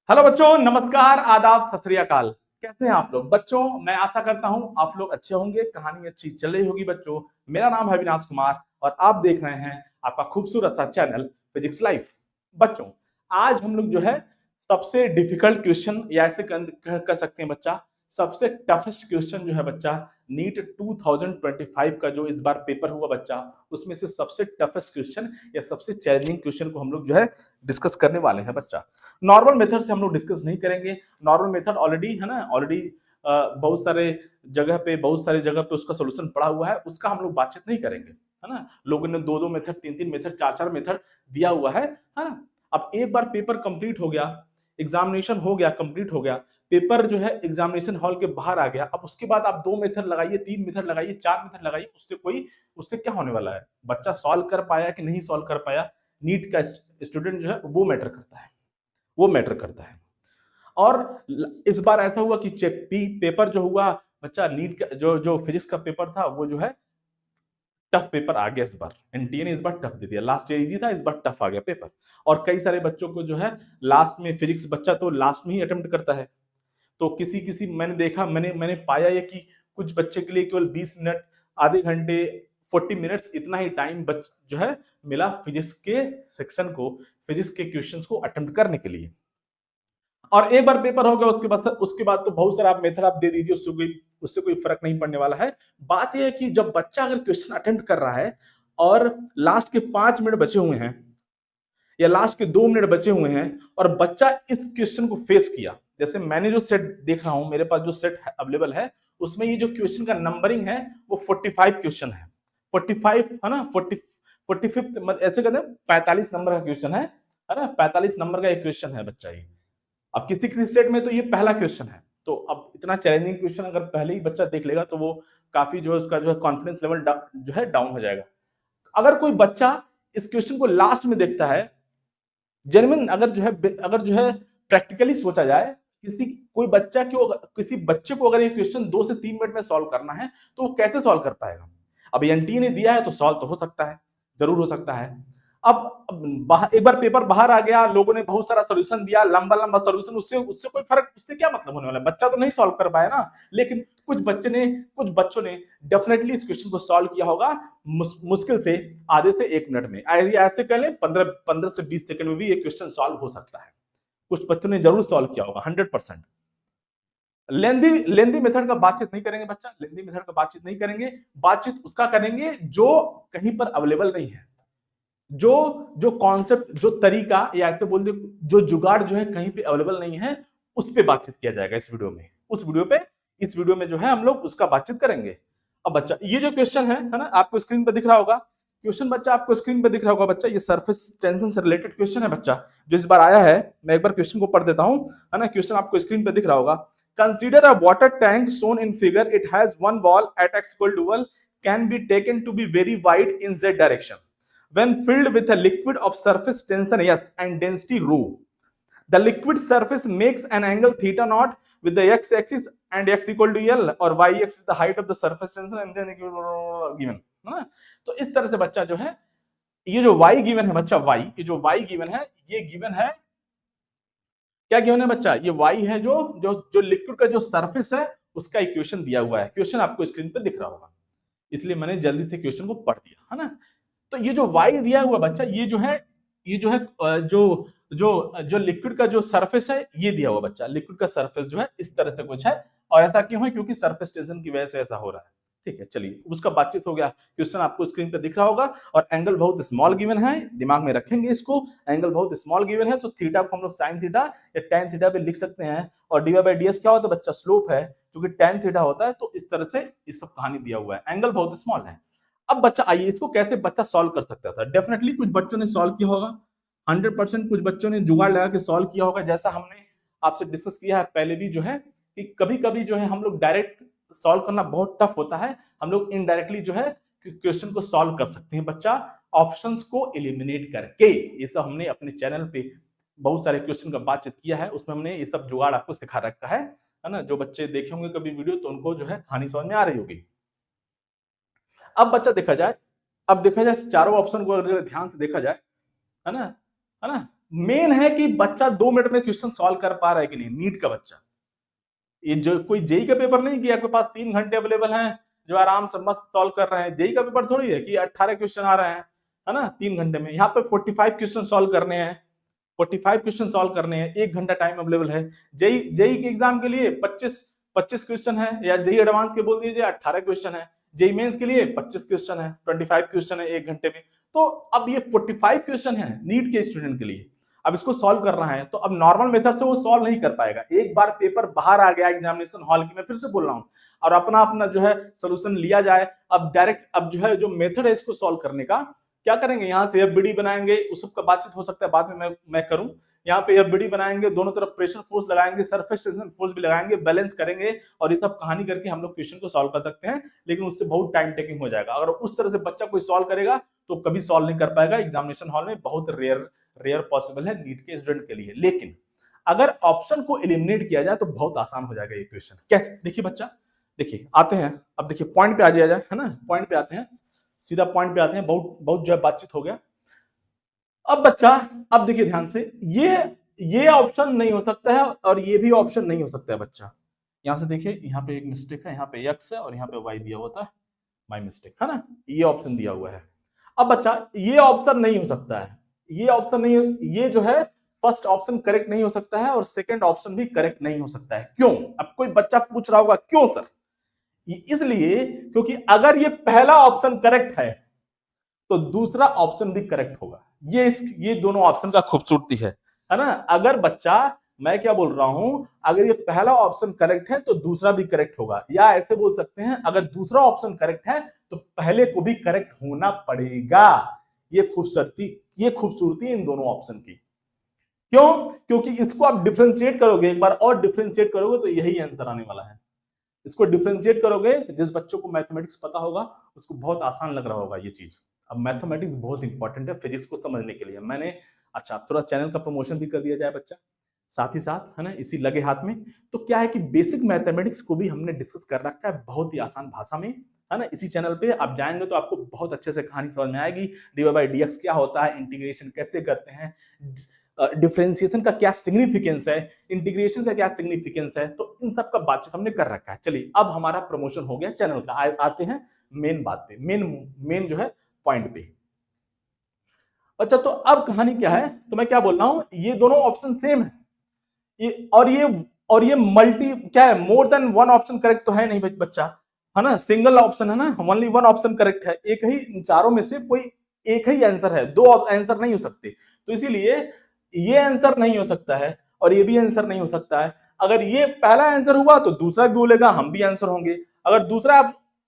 Hello बच्चों, नमस्कार, आदाब, सत श्री अकाल। कैसे हैं आप लोग बच्चों? मैं आशा करता हूं आप लोग अच्छे होंगे। कहानी अच्छी चल रही होगी बच्चों। मेरा नाम है अविनाश कुमार और आप देख रहे हैं आपका खूबसूरत सा चैनल फिजिक्स लाइफ। बच्चों, आज हम लोग जो है सबसे डिफिकल्ट क्वेश्चन या ऐसे कह सकते हैं बच्चा, सबसे टफेस्ट क्वेश्चन जो है बच्चा, नीट 2025 का जो इस बार पेपर हुआ बच्चा, उसमें से सबसे टफेस्ट क्वेश्चन या सबसे चैलेंजिंग क्वेश्चन को हम लोग जो है डिस्कस करने वाले हैं बच्चा। नॉर्मल मेथड से हम लोग डिस्कस नहीं करेंगे। नॉर्मल मेथड ऑलरेडी है ना, ऑलरेडी बहुत सारे जगह पे उसका सोल्यूशन पड़ा हुआ है, उसका हम लोग बातचीत नहीं करेंगे, है ना। लोगों ने दो दो मेथड, तीन तीन मेथड, चार चार मेथड दिया हुआ है ना। अब एक बार पेपर कंप्लीट हो गया, एग्जामिनेशन हो गया, कंप्लीट हो गया, पेपर जो है एग्जामिनेशन हॉल के बाहर आ गया। अब उसके बाद आप दो मेथड लगाइए, तीन मेथड लगाइए, चार मेथड लगाइए, उससे क्या होने वाला है? बच्चा सॉल्व कर पाया कि नहीं सॉल्व कर पाया, नीट का स्टूडेंट जो है वो मैटर करता है, वो मैटर करता है। और इस बार ऐसा हुआ कि पेपर जो हुआ बच्चा, नीट का जो जो फिजिक्स का पेपर था वो जो है टफ पेपर आ गया। इस बार एनटीए ने इस बार टफ दे दिया। लास्ट ईयर इजी था, इस बार टफ आ गया पेपर। और कई सारे बच्चों को जो है लास्ट में, फिजिक्स बच्चा तो लास्ट में ही अटेम्प्ट करता है, तो किसी किसी मैंने देखा, मैंने पाया ये कि कुछ बच्चे के लिए केवल 20 मिनट, आधे घंटे, 40 मिनट्स इतना ही टाइम जो है मिला फिजिक्स के सेक्शन को, फिजिक्स के क्वेश्चंस को अटेम्प्ट करने के लिए। और एक बार पेपर हो गया, उसके बाद तो बहुत सारा आप मेथड आप दे दीजिए, उससे कोई फर्क नहीं पड़ने वाला है। बात यह है कि जब बच्चा अगर क्वेश्चन अटेम्प्ट कर रहा है और लास्ट के 5 मिनट बचे हुए हैं या लास्ट के 2 मिनट बचे हुए हैं और बच्चा इस क्वेश्चन को फेस किया, जैसे मैंने जो सेट देख रहा हूं, मेरे पास जो सेट अवेलेबल है, उसमें ये जो क्वेश्चन का नंबरिंग है वो 45 क्वेश्चन है। 45 है ना, 45 ऐसे कहते हैं 45 नंबर का क्वेश्चन है ना, 45 नंबर का एक क्वेश्चन है बच्चा ये। अब किसी किसी स्टेट में तो ये पहला क्वेश्चन है, तो अब इतना चैलेंजिंग क्वेश्चन अगर पहले ही बच्चा देख लेगा तो वो काफी जो है उसका जो है कॉन्फिडेंस लेवल जो है डाउन हो जाएगा। अगर कोई बच्चा इस क्वेश्चन को लास्ट में देखता है, जेन्युइन अगर जो है प्रैक्टिकली सोचा जाए, किसी बच्चे को अगर ये क्वेश्चन 2 से 3 मिनट में सॉल्व करना है तो वो कैसे सॉल्व कर पाएगा? अब एनटीए ने दिया है तो सॉल्व तो हो सकता है, जरूर हो सकता है। अब एक बार पेपर बाहर आ गया, लोगों ने बहुत सारा सोल्यूशन दिया, लंबा लंबा सोल्यूशन, उससे उससे कोई फर्क, उससे क्या मतलब होने वाला है? बच्चा तो नहीं सॉल्व कर पाया ना, लेकिन कुछ बच्चों ने डेफिनेटली इस क्वेश्चन को सॉल्व किया होगा, मुश्किल से आधे से 1 मिनट में, ऐसे कह लें 15 से 20 सेकंड में भी ये क्वेश्चन सॉल्व हो सकता है। कुछ बच्चों ने जरूर सॉल्व किया होगा 100%। लेंदी लेंदी मेथड का बातचीत नहीं करेंगे बच्चा, लेंदी मेथड का बातचीत नहीं करेंगे। बातचीत उसका करेंगे जो कहीं पर अवेलेबल नहीं है, जो जो कॉन्सेप्ट, जो तरीका, या ऐसे बोल दे जो जुगाड़ जो है कहीं पे अवेलेबल नहीं है, उस पे बातचीत किया जाएगा इस वीडियो में। इस वीडियो में जो है हम लोग उसका बातचीत करेंगे। अब बच्चा, ये जो क्वेश्चन है ना, आपको स्क्रीन पे दिख रहा होगा क्वेश्चन बच्चा, आपको स्क्रीन पे दिख रहा होगा बच्चा, ये सरफेस टेंशन से रिलेटेड क्वेश्चन है बच्चा, जो इस बार आया है। मैं एक बार क्वेश्चन को पढ़ देता हूं, है ना। क्वेश्चन आपको स्क्रीन पे दिख रहा होगा। Consider a water tank shown in figure, it has one wall at x equal to 1 can be taken to be very wide in z direction when filled with a liquid of surface tension S and density rho. The liquid surface makes an angle theta naught with the x-axis and x equal to L, और y-axis is the height of the surface tension and then given, है ना। तो इस तरह से बच्चा जो है, ये जो y गिवन है बच्चा, ये जो y गिवन है, ये गिवन है, क्या गिवन है बच्चा? ये y है, जो जो जो लिक्विड का जो सरफेस है उसका इक्वेशन दिया हुआ है। क्वेश्चन आपको स्क्रीन पे दिख रहा होगा, इसलिए मैंने जल्दी से क्वेश्चन को पढ़ दिया, है ना। तो ये जो y दिया हुआ बच्चा, ये जो है जो जो जो लिक्विड का जो सरफेस है ये दिया हुआ बच्चा, लिक्विड का सरफेस जो है इस तरह से कुछ है। और ऐसा क्यों है? क्योंकि सरफेस टेंशन की वजह से ऐसा हो रहा है। ठीक है, चलिए उसका बातचीत हो गया। क्वेश्चन आपको स्क्रीन पे दिख रहा होगा और एंगल बहुत स्मॉल गिवन है, दिमाग में रखेंगे इसको। एंगल बहुत स्मॉल गिवन है, तो थीटा को हम लोग साइन थीटा या टेन थीटा पे लिख सकते हैं। और डी बाई डी एस क्या होता है बच्चा? स्लोप है, जो कि टेन थीटा होता है। तो इस तरह से इस सब कहानी दिया हुआ है, एंगल बहुत स्मॉल है। अब बच्चा आइए, इसको कैसे बच्चा सॉल्व कर सकता था? डेफिनेटली कुछ बच्चों ने सॉल्व किया होगा, 100% कुछ बच्चों ने जुगाड़ लगा के सॉल्व किया होगा। जैसा हमने आपसे डिस्कस किया है पहले भी, जो है कि कभी कभी जो है हम लोग डायरेक्ट सॉल्व करना बहुत टफ होता है, हम लोग इनडायरेक्टली जो है क्वेश्चन को सॉल्व कर सकते हैं बच्चा, ऑप्शंस को एलिमिनेट करके। ये सब हमने अपने चैनल पे बहुत सारे क्वेश्चन का बातचीत किया है, उसमें हमने ये सब जुगाड़ आपको सिखा रखा है ना। जो बच्चे देखे होंगे कभी वीडियो, तो उनको जो है कहानी समझ में आ रही होगी। अब बच्चा देखा जाए चारों ऑप्शन को अगर ध्यान से देखा जाए, है ना, मेन है कि बच्चा 2 मिनट में क्वेश्चन सॉल्व कर पा रहा है कि नहीं। नीट का बच्चा, ये जो कोई जेई का पेपर नहीं कि आपके पास 3 घंटे अवेलेबल हैं जो आराम से मस्त सॉल्व कर रहे हैं। जेई का पेपर थोड़ी है कि 18 क्वेश्चन आ रहे हैं, है ना, 3 घंटे में। यहाँ पे 45 क्वेश्चन सॉल्व करने हैं, 45 क्वेश्चन सॉल्व करने हैं, 1 घंटा टाइम अवेलेबल है। जेई जेई के एग्जाम के लिए 25 क्वेश्चन है, या जेई एडवांस के बोल दीजिए 18 क्वेश्चन है। जेई मेंस के लिए 25 क्वेश्चन है, 25 क्वेश्चन है 1 घंटे में। तो अब ये 45 क्वेश्चन है नीट के स्टूडेंट के लिए, अब इसको सॉल्व करना है तो अब नॉर्मल मेथड से वो सॉल्व नहीं कर पाएगा। एक बार पेपर बाहर आ गया एग्जामिनेशन हॉल की, मैं फिर से बोल रहा हूं, और अपना अपना जो है सोल्यूशन लिया जाए। अब डायरेक्ट अब जो है जो मेथड है इसको सॉल्व करने का, क्या करेंगे, यहाँ से एफबीडी बनाएंगे, उस सबका बातचीत हो सकता है बाद में मैं करूं। यहाँ पे एफबीडी बनाएंगे, दोनों तरफ प्रेशर फोर्स लगाएंगे, सरफेस टेंशन फोर्स भी लगाएंगे, बैलेंस करेंगे, और ये सब कहानी करके हम लोग क्वेश्चन को सॉल्व कर सकते हैं। लेकिन उससे बहुत टाइम टेकिंग हो जाएगा। अगर उस तरह से बच्चा कोई सॉल्व करेगा तो कभी सॉल्व नहीं कर पाएगा एग्जामिनेशन हॉल में, बहुत रेयर पॉसिबल है नीट के स्टूडेंट के लिए। लेकिन अगर ऑप्शन को एलिमिनेट किया जाए तो बहुत आसान हो जाएगा ये क्वेश्चन। कैसे, देखिए बच्चा, देखिए आते हैं, अब देखिए पॉइंट पे आ जाए, है ना, पॉइंट पे आते हैं, सीधा पॉइंट पे आते हैं। बहुत जो है बातचीत हो गया। अब बच्चा, अब देखिए ध्यान से, ये ऑप्शन नहीं हो सकता है और ये भी ऑप्शन नहीं हो सकता है बच्चा। यहां से देखिए, यहाँ पे एक मिस्टेक है, यहाँ पे एक्स है और यहाँ पे वाई दिया हुआ था, माय मिस्टेक, है ना, ये ऑप्शन दिया हुआ है। अब बच्चा ये ऑप्शन नहीं हो सकता है, ये ऑप्शन नहीं, ये जो है फर्स्ट ऑप्शन करेक्ट नहीं हो सकता है और सेकंड ऑप्शन भी करेक्ट नहीं हो सकता है। क्यों? अब कोई बच्चा पूछ रहा होगा क्यों सर? इसलिए क्योंकि अगर ये पहला ऑप्शन करेक्ट है तो दूसरा ऑप्शन भी करेक्ट होगा। ये दोनों ऑप्शन का खूबसूरती है ना। अगर बच्चा, मैं क्या बोल रहा हूं, अगर ये पहला ऑप्शन करेक्ट है तो दूसरा भी करेक्ट होगा, या ऐसे बोल सकते हैं अगर दूसरा ऑप्शन करेक्ट है तो पहले को भी करेक्ट होना पड़ेगा। ये खूबसूरती इन दोनों ऑप्शन की। क्यों? क्योंकि इसको आप डिफरेंशिएट करोगे, एक बार और डिफरेंशिएट करोगे तो यही आंसर आने वाला है। इसको डिफरेंशिएट करोगे, जिस बच्चों को मैथमेटिक्स पता होगा उसको बहुत आसान लग रहा होगा ये चीज। अब मैथमेटिक्स बहुत इंपॉर्टेंट है फिजिक्स को समझने के लिए। मैंने अच्छा थोड़ा चैनल का प्रमोशन भी कर दिया जाए बच्चा, साथ ही साथ, है ना, इसी लगे हाथ में। तो क्या है कि बेसिक मैथमेटिक्स को भी हमने डिस्कस कर रखा है बहुत ही आसान भाषा में, है ना। इसी चैनल पे आप जाएंगे तो आपको बहुत अच्छे से कहानी समझ में आएगी। dy बाई dx क्या होता है, इंटीग्रेशन कैसे करते हैं, डिफरेंशिएशन का क्या सिग्निफिकेंस है, इंटीग्रेशन का क्या सिग्निफिकेंस है, तो इन सब का बातचीत हमने कर रखा है। चलिए अब हमारा प्रमोशन हो गया चैनल का, आते हैं मेन बात पे, मेन जो है पॉइंट पे। अच्छा, तो अब कहानी क्या है, तो मैं क्या बोल रहा हूं, ये दोनों ऑप्शन सेम है, ये मल्टी क्या है, more than one option correct तो है नहीं बच्चा, है ना, सिंगल ऑप्शन है ना, ओनली वन ऑप्शन करेक्ट है। एक ही, चारों में से कोई एक ही आंसर है, दो आंसर नहीं हो सकते। तो इसीलिए ये आंसर नहीं हो सकता है और ये भी आंसर नहीं हो सकता है। अगर ये पहला आंसर हुआ तो दूसरा भी बोलेगा, हम भी आंसर होंगे। अगर दूसरा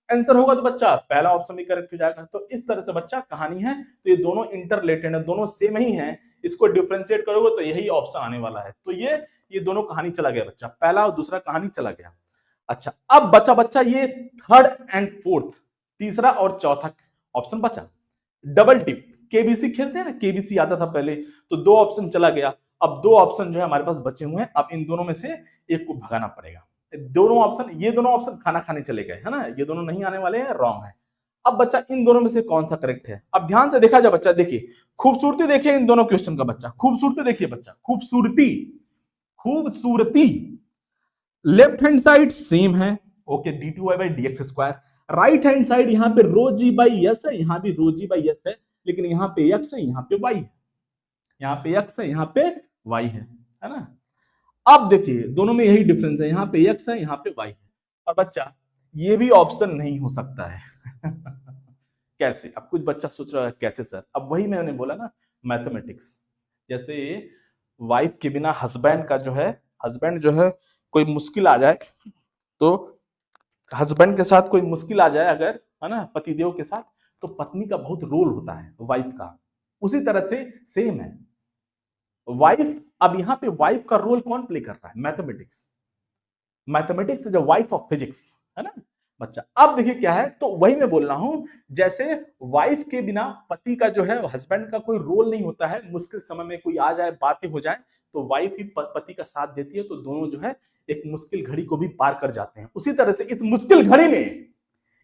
आंसर होगा तो बच्चा पहला ऑप्शन भी करेक्ट हो जाएगा। तो इस तरह से बच्चा कहानी है। तो ये दोनों इंटर रिलेटेड है, दोनों सेम ही है। इसको डिफरेंशिएट करोगे तो यही ऑप्शन आने वाला है। तो ये दोनों कहानी चला गया बच्चा, पहला और दूसरा कहानी चला गया। अच्छा, अब बच्चा ये थर्ड एंड फोर्थ, तीसरा और चौथा ऑप्शन बचा। डबल टिप, केबीसी खेलते हैं ना, केबीसी आता था पहले, तो दो ऑप्शन चला गया। अब दो ऑप्शन जो है हमारे पास बचे हुए हैं, अब इन दोनों में से एक को भगाना पड़ेगा। दोनों ऑप्शन, ये दोनों ऑप्शन खाना खाने चले गए, है ना, ये दोनों नहीं आने वाले हैं, रॉन्ग है। अब बच्चा इन दोनों में से कौन सा करेक्ट है, अब ध्यान से देखा जाए बच्चा, देखिए खूबसूरती देखिए इन दोनों क्वेश्चन का बच्चा, खूबसूरती देखिए बच्चा, खूबसूरती लेफ्ट हैंड साइड सेम है, okay, dy by dx square. Right hand side यहाँ पे रो जी बाई एस है, यहाँ भी रो जी बाई एस है, लेकिन यहाँ पे x है, यहाँ पे y है, यहाँ पे x है, यहाँ पे y है ना। अब देखिए दोनों में यही डिफरेंस है, यहाँ पे x है, यहाँ पे y है। और बच्चा ये भी ऑप्शन नहीं हो सकता है कैसे? अब कुछ बच्चा सोच रहा है कैसे सर? अब वही मैंने बोला ना, मैथमेटिक्स, जैसे वाइफ के बिना हस्बैंड का जो है, हस्बैंड जो है कोई मुश्किल आ जाए, तो हस्बैंड के साथ कोई मुश्किल आ जाए अगर, है ना, पतिदेव के साथ, तो पत्नी का बहुत रोल होता है वाइफ का। उसी तरह से सेम है वाइफ। अब यहाँ पे वाइफ का रोल कौन प्ले कर रहा है? Mathematics. Mathematics is the wife of physics, है ना बच्चा। अब देखिए क्या है, तो वही मैं बोल रहा हूं, जैसे वाइफ के बिना पति का जो है, हस्बैंड का कोई रोल नहीं होता है। मुश्किल समय में कोई आ जाए, बातें हो जाए, तो वाइफ ही पति का साथ देती है, तो दोनों जो है एक मुश्किल घड़ी को भी पार कर जाते हैं। उसी तरह से इस मुश्किल घड़ी में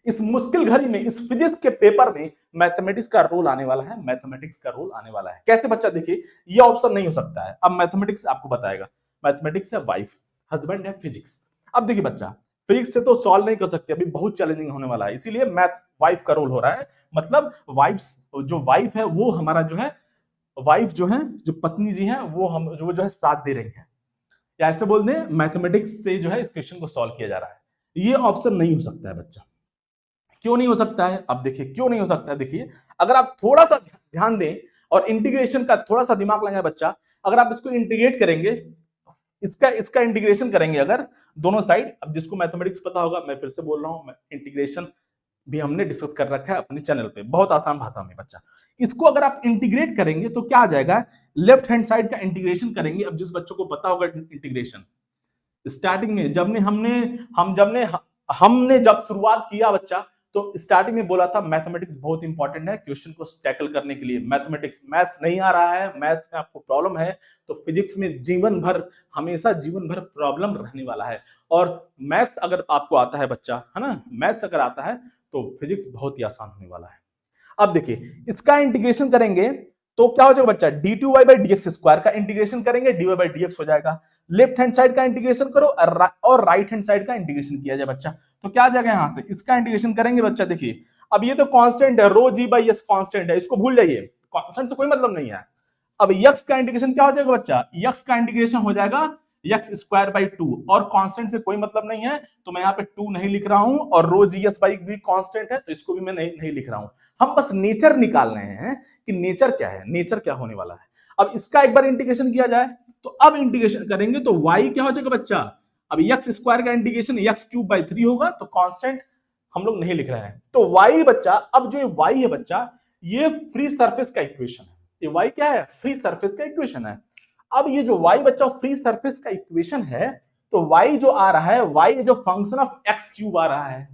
इस मुश्किल घड़ी में, इस फिजिक्स के पेपर में मैथमेटिक्स का रोल आने वाला है, मैथमेटिक्स का रोल आने वाला है। कैसे बच्चा? देखिए, ये ऑप्शन नहीं हो सकता है। अब मैथमेटिक्स आपको बताएगा, मैथमेटिक्स है वाइफ, हस्बैंड है फिजिक्स। अब देखिए बच्चा, फिजिक्स से तो सॉल्व नहीं कर सकते, अभी बहुत चैलेंजिंग होने वाला है, इसीलिए मैथ वाइफ का रोल हो रहा है। मतलब वाइफ्स, जो वाइफ है वो हमारा जो है, वाइफ जो है, जो पत्नी जी है, वो हम जो है साथ दे रही है, या ऐसे बोल दें मैथमेटिक्स से जो है इस क्वेश्चन को सॉल्व किया जा रहा है। ये ऑप्शन नहीं हो सकता है बच्चा। क्यों नहीं हो सकता है? अब देखिए क्यों नहीं हो सकता है। देखिए, अगर आप थोड़ा सा ध्यान दें और इंटीग्रेशन का थोड़ा सा दिमाग लगाए बच्चा, अगर आप इसको इंटीग्रेट करेंगे, इसका इसका इंटीग्रेशन करेंगे अगर दोनों साइड, अब जिसको मैथमेटिक्स पता होगा, मैं फिर से बोल रहा हूं, इंटीग्रेशन भी हमने डिस्कस कर रखा है अपने चैनल पे, बहुत आसान भाषा में बच्चा। इसको अगर आप इंटीग्रेट करेंगे तो क्या आ जाएगा? लेफ्ट हैंड साइड का इंटीग्रेशन करेंगे। अब जिस बच्चों को पता होगा इंटीग्रेशन, स्टार्टिंग में जब ने हमने हम जब ने हमने जब शुरुआत किया बच्चा, तो स्टार्टिंग में बोला था मैथमेटिक्स बहुत इंपॉर्टेंट है क्वेश्चन को टैकल करने के लिए। मैथमेटिक्स, मैथ्स नहीं आ रहा है, मैथ्स में आपको प्रॉब्लम है, तो फिजिक्स में जीवन भर, हमेशा जीवन भर प्रॉब्लम रहने वाला है। और मैथ्स अगर आपको आता है बच्चा, है ना, मैथ्स अगर आता है तो फिजिक्स बहुत ही आसान होने वाला है। अब देखिए, इसका इंटीग्रेशन करेंगे तो क्या हो जाएगा बच्चा? dy बाई dx स्क्वायर का इंटीग्रेशन करेंगे, dy बाई dx हो जाएगा। लेफ्ट हैंड साइड का इंटीग्रेशन करो और राइट हैंड साइड का इंटीग्रेशन किया जाए बच्चा, तो क्या आ जाएगा? यहां से इसका इंटीग्रेशन करेंगे बच्चा। देखिए, अब ये तो कांस्टेंट है, रो जी बाई एस कांस्टेंट है, इसको भूल जाइए, कांस्टेंट से कोई मतलब नहीं है। अब यक्स का इंटीग्रेशन क्या हो जाएगा बच्चा? यक्स का इंटीग्रेशन हो जाएगा यक्स स्क्वायर बाई 2, और कांस्टेंट से कोई मतलब नहीं है तो मैं यहाँ पे 2 नहीं लिख रहा हूं, और रो जी एस बाई भी कांस्टेंट है तो इसको भी मैं नहीं लिख रहा हूं। हम बस नेचर निकाल रहे हैं कि नेचर क्या है, नेचर क्या होने वाला है। अब इसका एक बार इंटीग्रेशन किया जाए, तो अब इंटीग्रेशन करेंगे तो y क्या हो जाएगा बच्चा? अब एक्स स्क्वायर का इंटीग्रेशन एक्स क्यूब बाई 3 होगा, तो कांस्टेंट हम लोग नहीं लिख रहे हैं, तो y बच्चा, अब जो y है बच्चा, ये फ्री सरफेस का इक्वेशन है। ये y क्या है? फ्री सरफेस का इक्वेशन है। अब ये जो y बच्चा फ्री सरफेस का इक्वेशन है, तो y जो आ रहा है, y जो फंक्शन ऑफ एक्स क्यूब आ रहा है,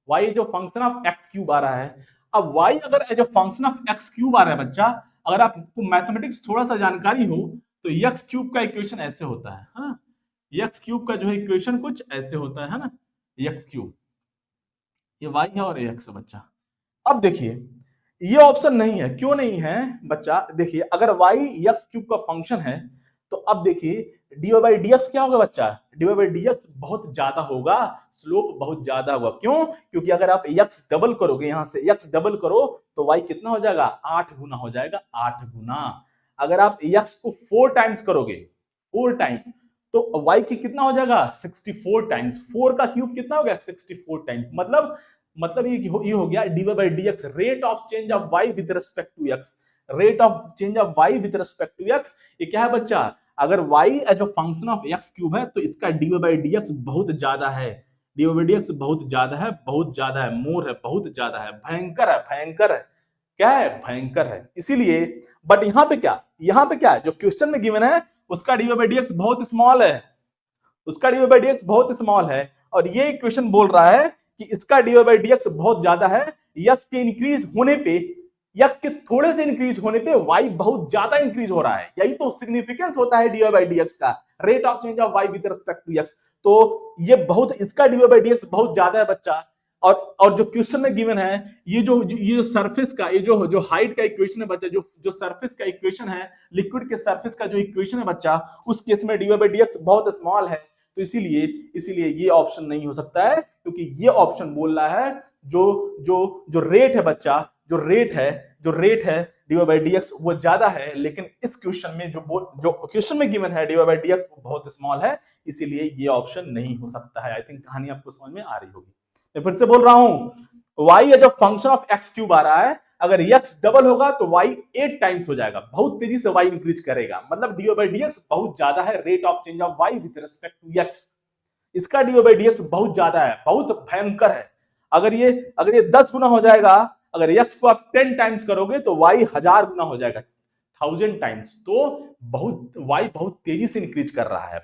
y जो फंक्शन ऑफ एक्स क्यूब आ रहा है। अब y अगर as a function of x cube आ रहा है बच्चा, अगर आपको मैथमेटिक्स थोड़ा सा जानकारी हो तो एक्स क्यूब का इक्वेशन ऐसे होता है ना, एक्स क्यूब का जो है इक्वेशन कुछ ऐसे होता है ना, एक्स क्यूब, ये y है और एक्स है बच्चा। अब देखिए, ये ऑप्शन नहीं है, क्यों नहीं है बच्चा? देखिए, अगर y एक्स क्यूब का फंक्शन है, तो अब देखिए dy बाई dx क्या होगा बच्चा? dy बाई dx बहुत ज्यादा होगा, स्लोप बहुत ज्यादा होगा। क्यों? क्योंकि अगर आप x डबल करोगे, यहां से x डबल करो तो y कितना हो जाएगा? 8 गुना हो जाएगा, 8 गुना। अगर आप x को 4 टाइम्स करोगे, 4 टाइम, तो y की कितना हो जाएगा? 64 टाइम्स। 4 का क्यूब कितना हो गया? 64 टाइम्स। मतलब ये हो गया dy by dx, rate of change of y with respect to x, rate of change of y with respect to x। ये क्या है बच्चा? अगर y as a function of x cube है, तो इसका dy बाई dx बहुत ज्यादा है, dy बाई dx बहुत ज्यादा है, बहुत ज्यादा है, मोर है, बहुत ज्यादा है, भयंकर है, भयंकर है, क्या है? भयंकर है। इसीलिए, बट यहाँ पे क्या है? जो क्वेश्चन में गिवन है उसका dy बाई dx बहुत स्मॉल है, उसका dy बाई dx बहुत स्मॉल है, और ये इक्वेशन बोल रहा है कि इसका dy बाई dx बहुत ज्यादा है। x के इंक्रीज होने पे, x के थोड़े से इंक्रीज होने पे y बहुत ज्यादा इंक्रीज हो रहा है। यही तो सिग्निफिकेंस होता है dy बाई dx का, rate of change of y with respect to x। तो ये बहुत, इसका dy बाई dx बहुत ज्यादा है बच्चा। और जो क्वेश्चन में गिवन है, ये जो सरफेस का, ये जो हाइट का इक्वेशन है बच्चा, जो सरफेस का इक्वेशन है, लिक्विड के सरफेस का जो इक्वेशन है बच्चा, उस केस में dy बाई dx बहुत स्मॉल है। तो इसीलिए ये ऑप्शन नहीं हो सकता है, क्योंकि ये ऑप्शन बोल रहा है जो रेट है बच्चा, जो रेट है dy बाई dx वो ज्यादा है, लेकिन इस क्वेश्चन में जो क्वेश्चन में गिवन है dy बाई dx बहुत स्मॉल है, इसीलिए ये ऑप्शन नहीं हो सकता है। आई थिंक कहानी आपको समझ में आ रही होगी। मैं फिर से बोल रहा हूं, y as a function of x cube आ रहा है, अगर x डबल होगा तो y 8 टाइम्स हो जाएगा, बहुत तेजी से y इंक्रीज करेगा, मतलब dy बाई dx बहुत ज्यादा है, rate of change of y with respect to x। इसका dy बाई dx बहुत ज्यादा है, बहुत भयंकर है। अगर ये 10 गुना हो जाएगा, अगर x को आप 10 टाइम्स करोगे तो y 1000 गुना हो जाएगा, 1000 टाइम्स। तो y बहुत तेजी से इंक्रीज कर रहा है,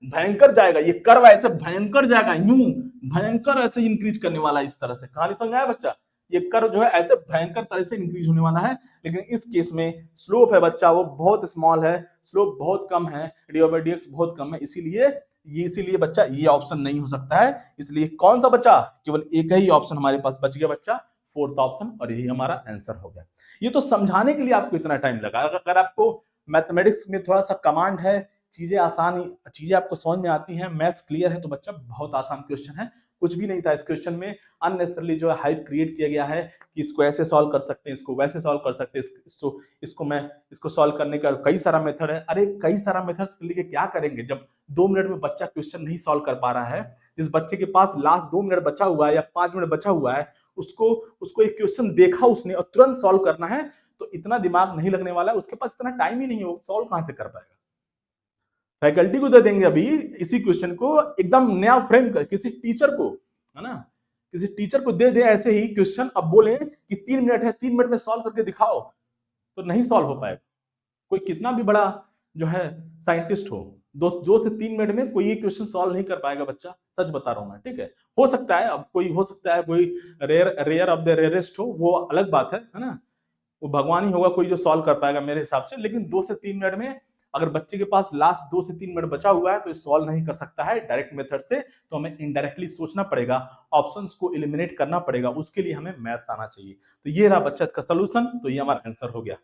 भयंकर जाएगा, ये कर्व ऐसे भयंकर जाएगा, यूं भयंकर ऐसे इंक्रीज करने वाला है। इस तरह से कहानी समझ आया बच्चा? ये कर्व जो है ऐसे भयंकर तरह से इंक्रीज होने वाला है, लेकिन इस केस में स्लोप है बच्चा वो बहुत स्मॉल है, स्लोप बहुत कम है, डी/dx बहुत कम है, इसीलिए बच्चा ये ऑप्शन नहीं हो सकता है। इसलिए कौन सा बच्चा, केवल एक ही ऑप्शन हमारे पास बच गया बच्चा, फोर्थ ऑप्शन, और यही हमारा आंसर हो गया। ये तो समझाने के लिए आपको इतना टाइम लगा। अगर आपको मैथमेटिक्स में थोड़ा सा कमांड है, चीजें आसान, चीजें आपको समझ में आती हैं, मैथ्स क्लियर है, तो बच्चा बहुत आसान क्वेश्चन है, कुछ भी नहीं था इस क्वेश्चन में। अननेसेसरली जो है हाइप क्रिएट किया गया है कि इसको ऐसे सॉल्व कर सकते हैं, इसको वैसे सॉल्व कर सकते हैं, इसको सॉल्व करने का कई सारा मेथड है। अरे कई सारा मेथड्स लेके क्या करेंगे जब 2 मिनट में बच्चा क्वेश्चन नहीं सॉल्व कर पा रहा है। इस बच्चे के पास लास्ट 2 मिनट बचा हुआ है या 5 मिनट बचा हुआ है, उसको एक क्वेश्चन देखा उसने और तुरंत सॉल्व करना है, तो इतना दिमाग नहीं लगने वाला है, उसके पास इतना टाइम ही नहीं है, वो सॉल्व कहां से कर पाएगा। फैकल्टी को दे देंगे अभी इसी क्वेश्चन को एकदम नया फ्रेम कर, किसी टीचर को, है ना, किसी टीचर को दे दे ऐसे ही क्वेश्चन, अब बोले कि 3 मिनट है, 3 मिनट में सॉल्व करके दिखाओ, तो नहीं सॉल्व हो पाएगा। कोई कितना भी बड़ा जो है साइंटिस्ट हो, 2 से 3 मिनट में कोई ये क्वेश्चन सॉल्व नहीं कर पाएगा बच्चा, सच बता रहा हूं मैं, ठीक है। हो सकता है अब कोई, हो सकता है कोई रेयर ऑफ द रेयरेस्ट हो, वो अलग बात है ना, वो भगवान ही होगा कोई जो सॉल्व कर पाएगा मेरे हिसाब से। लेकिन 2 से 3 मिनट में अगर बच्चे के पास लास्ट 2 से 3 मिनट बचा हुआ है तो सॉल्व नहीं कर सकता है डायरेक्ट मेथड से, तो हमें इनडायरेक्टली सोचना पड़ेगा, ऑप्शंस को एलिमिनेट करना पड़ेगा, उसके लिए हमें मैथ्स आना चाहिए। तो ये रहा बच्चा इसका सोल्यूशन, तो ये हमारा आंसर हो गया।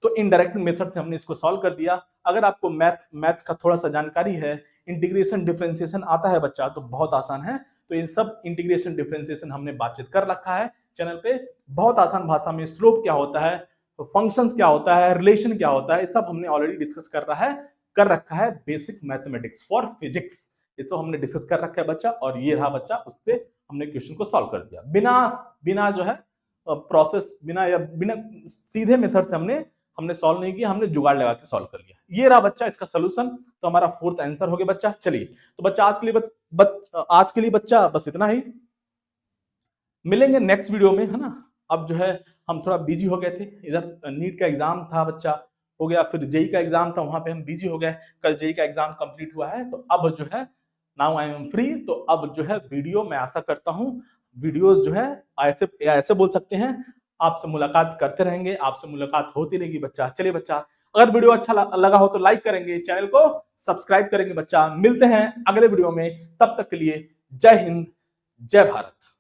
तो इनडायरेक्ट मेथड से हमने इसको सॉल्व कर दिया। अगर आपको मैथ्स का थोड़ा सा जानकारी है, इंटीग्रेशन डिफरेंशिएशन आता है बच्चा, तो बहुत आसान है। तो इन सब इंटीग्रेशन डिफरेंशिएशन हमने बातचीत कर रखा है चैनल पे, बहुत आसान भाषा में। स्लोप क्या होता है, तो फंक्शंस क्या होता है, रिलेशन क्या होता है, ये सब हमने ऑलरेडी डिस्कस कर रखा है बेसिक मैथमेटिक्स फॉर फिजिक्स, ये सब हमने डिस्कस कर रखा है बच्चा। और ये रहा बच्चा, उस पे हमने क्वेश्चन को सॉल्व कर दिया बिना जो है प्रोसेस, बिना सीधे मेथड से हमने सॉल्व नहीं किया, हमने जुगाड़ लगा के सॉल्व कर लिया। ये रहा बच्चा इसका सोल्यूशन, तो हमारा फोर्थ आंसर हो गया बच्चा। चलिए तो बच्चा आज के लिए बच्चा बस इतना ही, मिलेंगे नेक्स्ट वीडियो में, है ना। अब जो है हम थोड़ा बिजी हो गए थे, इधर नीट का एग्जाम था बच्चा, हो गया, फिर जेई का एग्जाम था, वहां पे हम बिजी हो गए। कल जेई का एग्जाम कंप्लीट हुआ है, तो अब जो है नाउ आई एम फ्री, तो अब जो है वीडियो मैं आशा करता हूँ वीडियोस जो है ऐसे बोल सकते हैं, आपसे मुलाकात करते रहेंगे, आपसे मुलाकात होती रहेगी बच्चा। चलिए बच्चा, अगर वीडियो अच्छा लगा हो तो लाइक करेंगे, चैनल को सब्सक्राइब करेंगे बच्चा। मिलते हैं अगले वीडियो में, तब तक के लिए जय हिंद, जय भारत।